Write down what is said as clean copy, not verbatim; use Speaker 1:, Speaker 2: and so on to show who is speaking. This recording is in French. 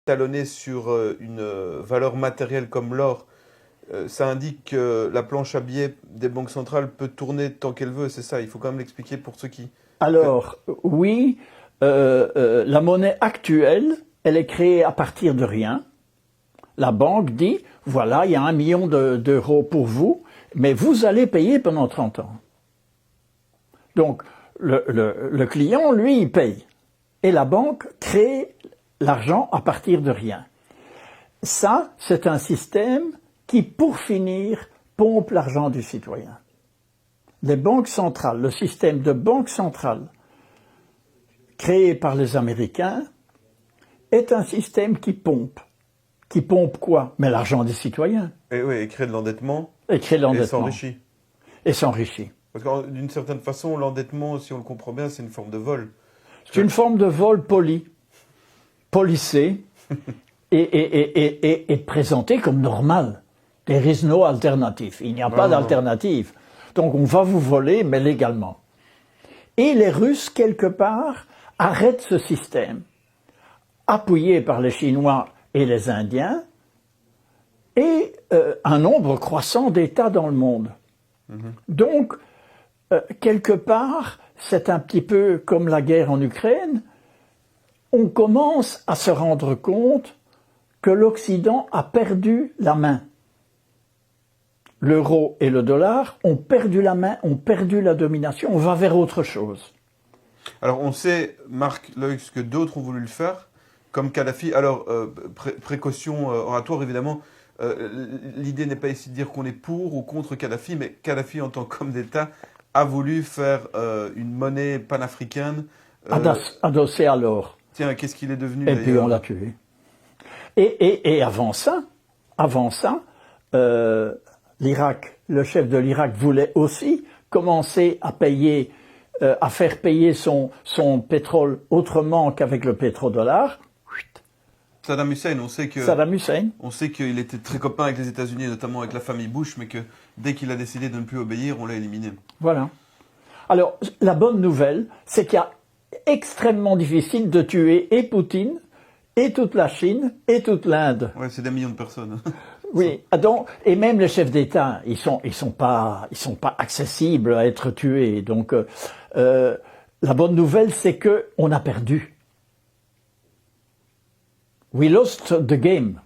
Speaker 1: talonné sur une valeur matérielle comme l'or, ça indique que la planche à billets des banques centrales peut tourner tant qu'elle veut, c'est ça, il faut quand même l'expliquer pour ceux qui...
Speaker 2: Alors, oui, la monnaie actuelle, elle est créée à partir de rien. La banque dit, voilà, il y a 1 million d'euros pour vous, mais vous allez payer pendant 30 ans. Donc, le client, lui, il paye. Et la banque crée l'argent à partir de rien. Ça, c'est un système qui, pour finir, pompe l'argent du citoyen. Les banques centrales, le système de banque centrale créé par les Américains est un système qui pompe. Qui pompe quoi? Mais l'argent des citoyens.
Speaker 1: Et oui, et crée de l'endettement.
Speaker 2: Et crée de l'endettement.
Speaker 1: Et s'enrichit.
Speaker 2: Et s'enrichit.
Speaker 1: Parce que d'une certaine façon, l'endettement, si on le comprend bien, c'est une forme de vol.
Speaker 2: C'est une forme de vol poli, policé, et présenté comme normal. There is no alternative. Il n'y a pas d'alternative. Donc on va vous voler, mais légalement. Et les Russes, quelque part, arrêtent ce système, appuyés par les Chinois et les Indiens, et un nombre croissant d'États dans le monde. Donc, quelque part, c'est un petit peu comme la guerre en Ukraine, on commence à se rendre compte que l'Occident a perdu la main. L'euro et le dollar ont perdu la main, ont perdu la domination, on va vers autre chose.
Speaker 1: Alors on sait, Marc Leux, que d'autres ont voulu le faire, comme Kadhafi. Alors, précaution oratoire évidemment, l'idée n'est pas ici de dire qu'on est pour ou contre Kadhafi, mais Kadhafi en tant qu'homme d'État a voulu faire une monnaie panafricaine.
Speaker 2: Adossée à l'or.
Speaker 1: Tiens, qu'est-ce qu'il est devenu
Speaker 2: Et
Speaker 1: d'ailleurs?
Speaker 2: puis on l'a tué. Et avant ça, l'Irak, le chef de l'Irak voulait aussi commencer à payer, à faire payer son pétrole autrement qu'avec le pétrodollar.
Speaker 1: Saddam Hussein, on sait que
Speaker 2: Saddam Hussein.
Speaker 1: On sait qu'il était très copain avec les États-Unis, notamment avec la famille Bush, mais que dès qu'il a décidé de ne plus obéir, on l'a éliminé.
Speaker 2: Voilà. Alors, la bonne nouvelle, c'est qu'il y a extrêmement difficile de tuer et Poutine, et toute la Chine, et toute l'Inde.
Speaker 1: Ouais, c'est des millions de personnes.
Speaker 2: Oui, donc, et même les chefs d'État, ils sont pas accessibles à être tués. Donc, la bonne nouvelle, c'est que on a perdu. We lost the game.